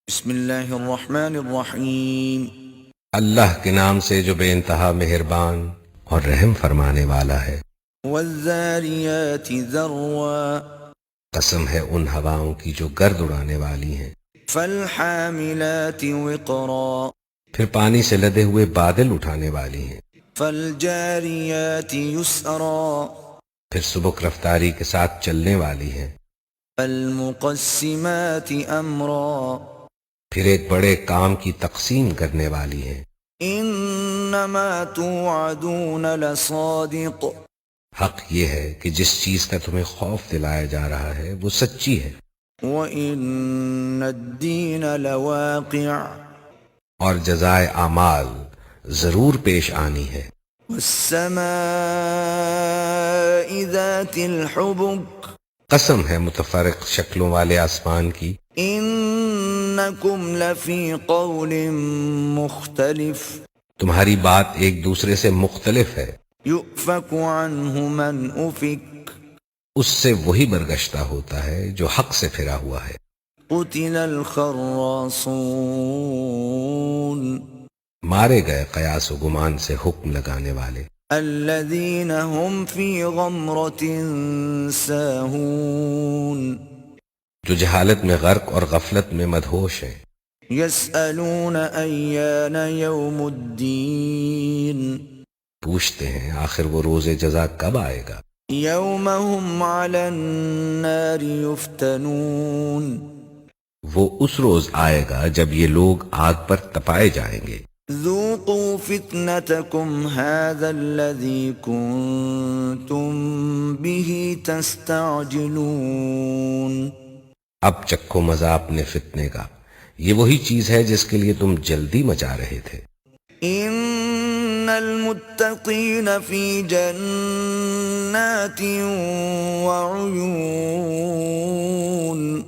بسم اللہ الرحمن الرحیم۔ اللہ کے نام سے جو بے انتہا مہربان اور رحم فرمانے والا ہے۔ والذاریات ذروا، قسم ہے ان ہواؤں کی جو گرد اڑانے والی ہیں۔ فالحاملات وقرا، پھر پانی سے لدے ہوئے بادل اٹھانے والی ہیں۔ فالجاریات یسرا، پھر سبک رفتاری کے ساتھ چلنے والی ہیں۔ فالمقسمات امرا، پھر ایک بڑے کام کی تقسیم کرنے والی ہیں۔ انما توعدون لصادق، حق یہ ہے کہ جس چیز کا تمہیں خوف دلایا جا رہا ہے وہ سچی ہے، وان الدین لواقع، اور جزائے اعمال ضرور پیش آنی ہے۔ والسماء ذات الحبک، قسم ہے متفرق شکلوں والے آسمان کی، انکم لفی قول مختلف، تمہاری بات ایک دوسرے سے مختلف ہے۔ یؤفک عنہ من افک، اس سے وہی برگشتہ ہوتا ہے جو حق سے پھرا ہوا ہے۔ قتل الخراصون، مارے گئے قیاس و گمان سے حکم لگانے والے، الذین هم فی غمرۃ ساہون، جو جہالت میں غرق اور غفلت میں مدہوش ہیں۔ یسألون ایان یوم الدین، پوچھتے ہیں آخر وہ روز جزا کب آئے گا۔ یوم هم علی النار یفتنون، وہ اس روز آئے گا جب یہ لوگ آگ پر تپائے جائیں گے۔ ذوقوا فتنتکم هذا الذی کنتم به تستعجلون، اب چکھو مزہ اپنے فتنے کا، یہ وہی چیز ہے جس کے لیے تم جلدی مچا رہے تھے۔ ان المتقین فی جنات وعیون،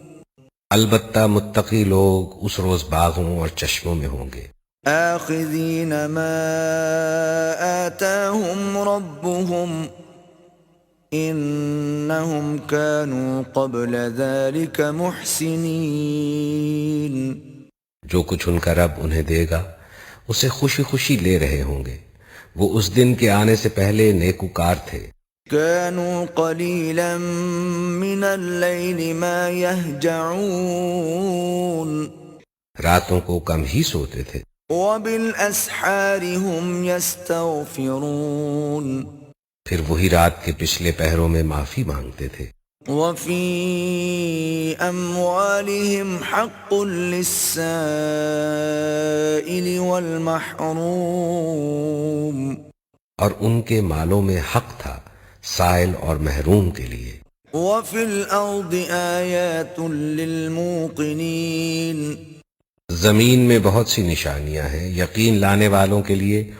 البتہ متقی لوگ اس روز باغوں اور چشموں میں ہوں گے، آخذین ما آتاہم ربهم انہم كانوا قبل ذلك محسنین، جو کچھ ان کا رب انہیں دے گا اسے خوشی خوشی لے رہے ہوں گے، وہ اس دن کے آنے سے پہلے نیکوکار تھے۔ كانوا قلیلا من اللیل ما یہجعون، راتوں کو کم ہی سوتے تھے، وبالاسحار هم یستغفرون، پھر وہی رات کے پچھلے پہروں میں معافی مانگتے تھے۔ وفی اموالهم حق للسائل والمحروم، اور ان کے مالوں میں حق تھا سائل اور محروم کے لیے۔ وفی الارض آیات للموقنین، زمین میں بہت سی نشانیاں ہیں یقین لانے والوں کے لیے۔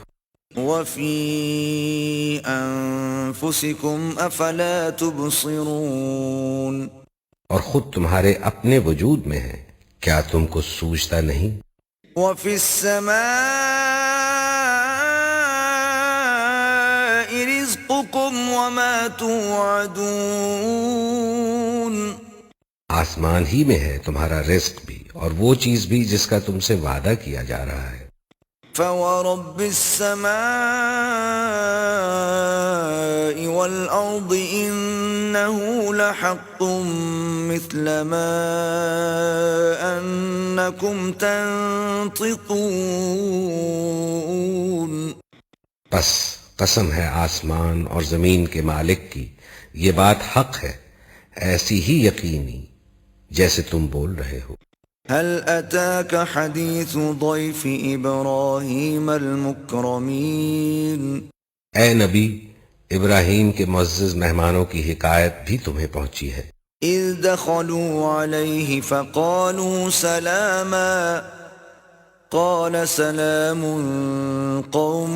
وفی انفسکم افلا تبصرون، اور خود تمہارے اپنے وجود میں ہے، کیا تم کو سوچتا نہیں؟ وفی السماء رزقکم وما توعدون، آسمان ہی میں ہے تمہارا رزق بھی اور وہ چیز بھی جس کا تم سے وعدہ کیا جا رہا ہے۔ فورب السماء والأرض إنه لحق مثل ما أنكم تنطقون، پس قسم ہے آسمان اور زمین کے مالک کی، یہ بات حق ہے ایسی ہی یقینی جیسے تم بول رہے ہو۔ هل أتاك حديث ضيف إبراهيم المكرمين، اے نبی، ابراہیم کے معزز مہمانوں کی حکایت بھی تمہیں پہنچی ہے۔ إذ دخلوا عليه فقالوا سلاما، قال سلام قوم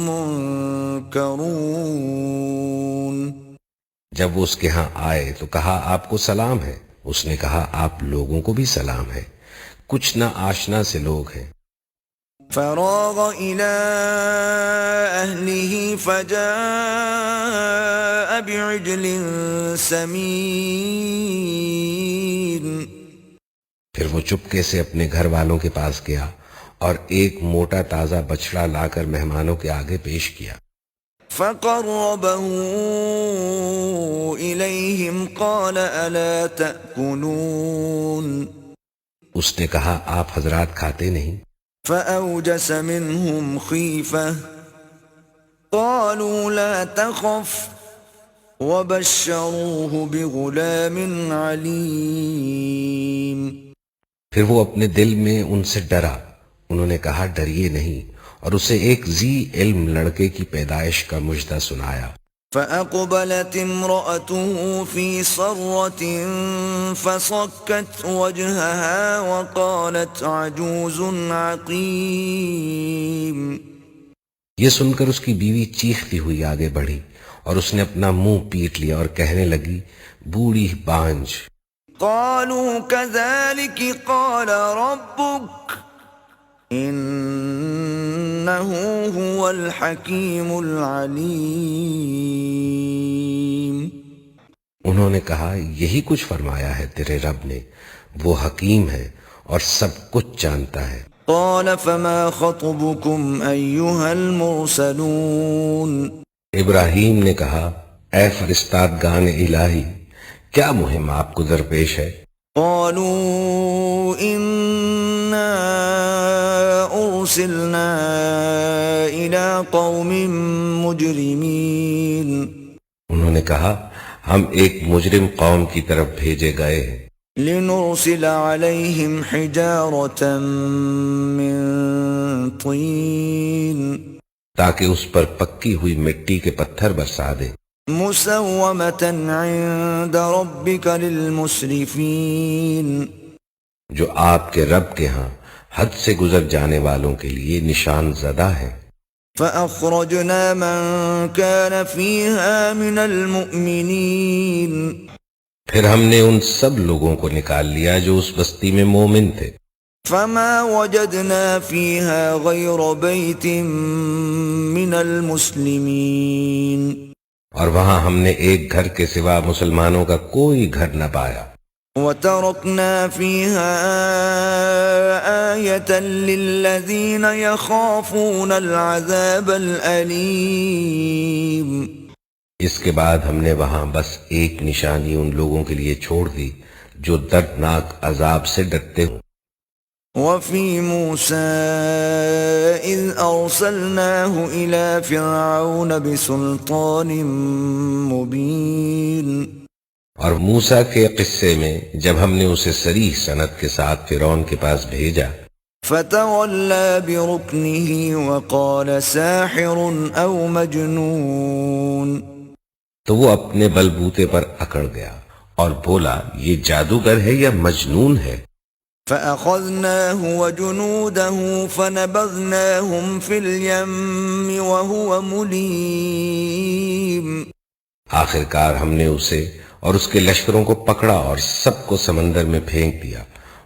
منکرون، جب وہ اس کے ہاں آئے تو کہا آپ کو سلام ہے، اس نے کہا آپ لوگوں کو بھی سلام ہے، کچھ نہ آشنا سے لوگ ہیں۔ فراغ إلى أهله فجاء بعجل سمين، پھر وہ چپکے سے اپنے گھر والوں کے پاس گیا اور ایک موٹا تازہ بچڑا لا کر مہمانوں کے آگے پیش کیا۔ فقربه إليهم قال ألا تأكلون اس نے کہا آپ حضرات کھاتے نہیں؟ فأوجس منهم خيفة قالوا لا تخف وبشروه بغلام عليم۔ پھر وہ اپنے دل میں ان سے ڈرا، انہوں نے کہا ڈریے نہیں، اور اسے ایک ذی علم لڑکے کی پیدائش کا مژدہ سنایا۔ فأقبلت امرأته في صرة فصكت وجهها وقالت عجوز عقيم۔ یہ سن کر اس کی بیوی چیختی ہوئی آگے بڑھی اور اس نے اپنا منہ پیٹ لیا اور کہنے لگی بوڑھی بانجھ۔ قالوا كذلك قال ربك إنه هو الحكيم العليم۔ انہوں نے کہا یہی کچھ فرمایا ہے تیرے رب نے، وہ حکیم ہے اور سب کچھ جانتا ہے۔ قال فما خطبكم أيها المرسلون۔ ابراہیم نے کہا اے فرستادگان الہی، کیا مہم آپ کو درپیش ہے؟ قالوا إنا أرسلنا إلى قوم مجرمين۔ انہوں نے کہا ہم ایک مجرم قوم کی طرف بھیجے گئے ہیں، لنرسل عليهم حجارة من طين تاکہ اس پر پکی ہوئی مٹی کے پتھر برسا دیں، مسومة عند ربك للمسرفين، جو آپ کے رب کے ہاں حد سے گزر جانے والوں کے لیے نشان زدہ ہے۔ فأخرجنا من كان فيها من المؤمنين، پھر ہم نے ان سب لوگوں کو نکال لیا جو اس بستی میں مومن تھے، فما وجدنا فيها غير بيت من المسلمين، اور وہاں ہم نے ایک گھر کے سوا مسلمانوں کا کوئی گھر نہ پایا۔ وتركنا فيها آية للذين يخافون العذاب الأليم، اس کے بعد ہم نے وہاں بس ایک نشانی ان لوگوں کے لیے چھوڑ دی جو دردناک عذاب سے ڈرتے ہوں۔ وفي موسى إذ أرسلناه إلى فرعون بسلطان مبين، اور موسیٰ کے قصے میں جب ہم نے اسے صریح سند کے ساتھ فرعون کے پاس بھیجا، فتولى بركنه وقال ساحر أو مجنون، تو وہ اپنے بلبوتے پر اکڑ گیا اور بولا یہ جادوگر ہے یا مجنون ہے۔ فأخذناه وجنوده فنبذناهم في اليم وهو مليم، آخر کار ہم نے اسے اور اس کے لشکروں کو پکڑا اور سب کو سمندر میں پھینک دیا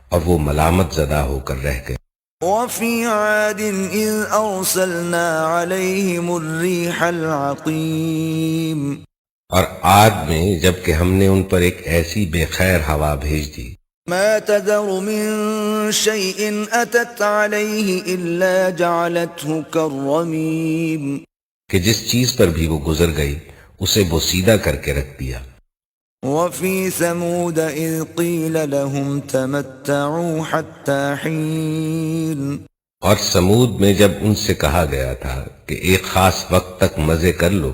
اور وہ ملامت زدہ ہو کر رہ گئے۔ وفي عاد إذ أرسلنا عليهم الريح العقيم، اور عاد میں جب کہ ہم نے ان پر ایک ایسی بے خیر ہوا بھیج دی، ما تذر من شيء أتت عليه إلا جعلته كالرميم، کہ جس چیز پر بھی وہ گزر گئی اسے بوسیدہ کر کے رکھ دیا۔ وفي ثمود إذ قيل لهم تمتعوا حتى حين، اور سمود میں جب ان سے کہا گیا تھا کہ ایک خاص وقت تک مزے کر لو،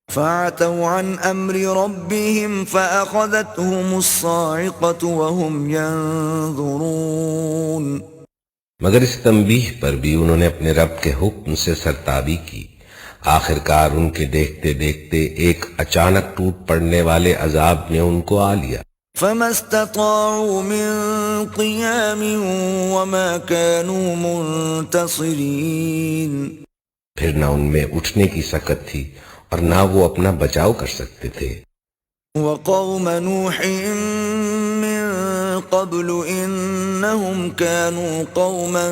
فعتوا عن أمر ربهم فأخذتهم الصاعقة وهم ينظرون، مگر اس تنبیہ پر بھی انہوں نے اپنے رب کے حکم سے سرتابی کی، آخر کار ان کے دیکھتے دیکھتے ایک اچانک ٹوٹ پڑنے والے عذاب نے ان کو آ لیا۔ فما استطاعوا من قيام وما كانوا منتصرين، پھر نہ ان میں اٹھنے کی سکت تھی اور نہ وہ اپنا بچاؤ کر سکتے تھے۔ وقوم نوح من قبل إنهم كانوا قوما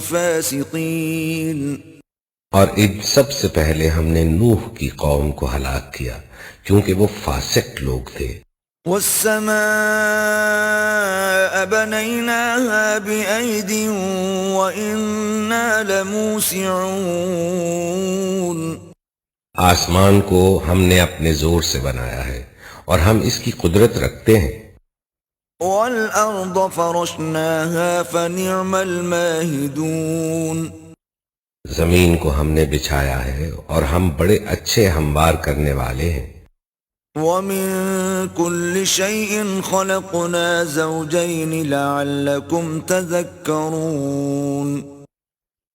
فاسقين، اور ان سب سے پہلے ہم نے نوح کی قوم کو ہلاک کیا کیونکہ وہ فاسق لوگ تھے۔ والسماء بنيناها بأيد وإنا لموسعون آسمان کو ہم نے اپنے زور سے بنایا ہے اور ہم اس کی قدرت رکھتے ہیں. والأرض فرشناها فنعم الماهدون زمین کو ہم نے بچھایا ہے اور ہم بڑے اچھے ہموار کرنے والے ہیں. ومن كل شيء خلقنا زوجين لعلكم تذكرون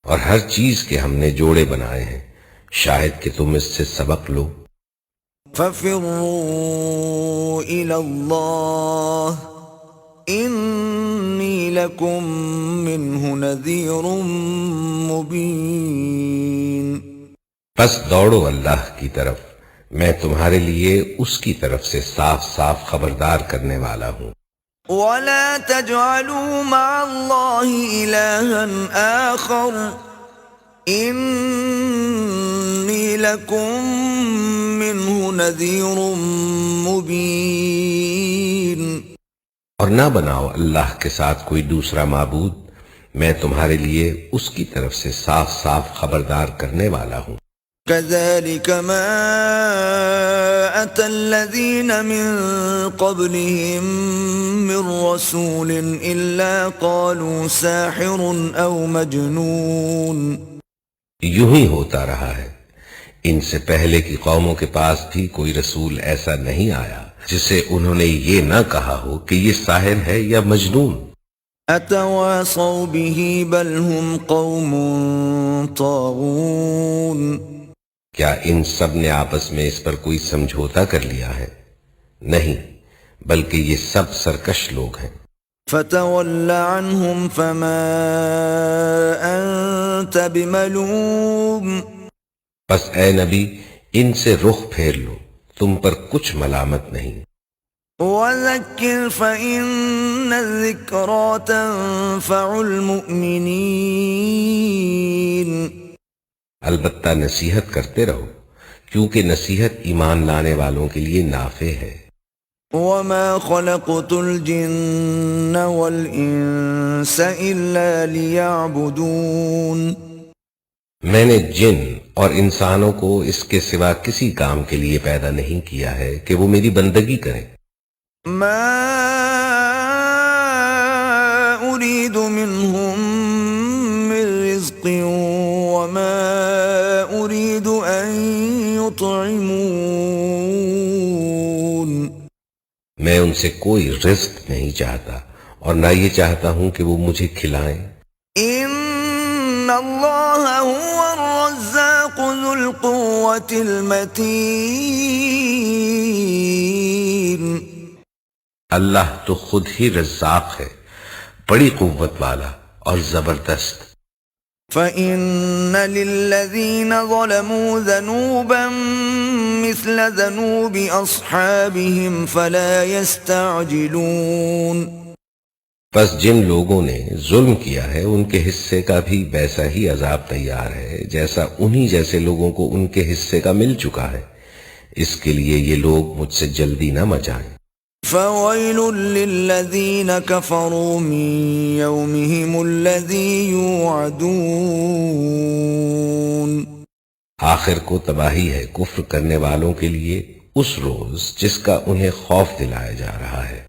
اور ہر چیز کے ہم نے جوڑے بنائے ہیں شاید کہ تم اس سے سبق لو. ففروا إلى الله إني لكم منه نذير مبين بس دوڑو اللہ کی طرف، میں تمہارے لیے اس کی طرف سے صاف صاف خبردار کرنے والا ہوں. ولا تجعلوا مع الله إلها آخر إني لكم منه نذير مبين اور نہ بناؤ اللہ کے ساتھ کوئی دوسرا معبود، میں تمہارے لیے اس کی طرف سے صاف صاف خبردار کرنے والا ہوں. كذلك ما أتى الذين من قبلهم من رسول إلا قالوا ساحر أو مجنون یوں ہی ہوتا رہا ہے، ان سے پہلے کی قوموں کے پاس بھی کوئی رسول ایسا نہیں آیا جسے انہوں نے یہ نہ کہا ہو کہ یہ ساحر ہے یا مجنون. أتواصوا به بل هم قوم طاغون کیا ان سب نے آپس میں اس پر کوئی سمجھوتا کر لیا ہے؟ نہیں، بلکہ یہ سب سرکش لوگ ہیں. فتول عنهم فما أنت بملوم بس اے نبی ان سے رخ پھیر لو، تم پر کچھ ملامت نہیں. وذكر فإن الذكرى تنفع المؤمنين البتہ نصیحت کرتے رہو، کیونکہ نصیحت ایمان لانے والوں کے لیے نافع ہے. وما خلقت الجن والإنس إلا ليعبدون میں نے جن اور انسانوں کو اس کے سوا کسی کام کے لیے پیدا نہیں کیا ہے کہ وہ میری بندگی کریں. ما أريد منهم من رزق وما أريد أن يطعمون میں ان سے کوئی رزق نہیں چاہتا اور نہ یہ چاہتا ہوں کہ وہ مجھے کھلائیں. إن الله هو الرزاق ذو القوة المتين اللہ تو خود ہی رزاق ہے، بڑی قوت والا اور زبردست. فَإِنَّ لِلَّذِينَ ظَلَمُوا ذَنُوبًا مِثْلَ ذَنُوبِ أَصْحَابِهِمْ فَلَا يَسْتَعْجِلُونَ بس جن لوگوں نے ظلم کیا ہے ان کے حصے کا بھی ویسا ہی عذاب تیار ہے جیسا انہی جیسے لوگوں کو ان کے حصے کا مل چکا ہے، اس کے لیے یہ لوگ مجھ سے جلدی نہ مچائیں. فَوَيْلٌ لِّلَّذِينَ كَفَرُوا مِن يَوْمِهِمُ الَّذِي يُوعَدُونَ آخر کو تباہی ہے کفر کرنے والوں کے لیے اس روز جس کا انہیں خوف دلایا جا رہا ہے.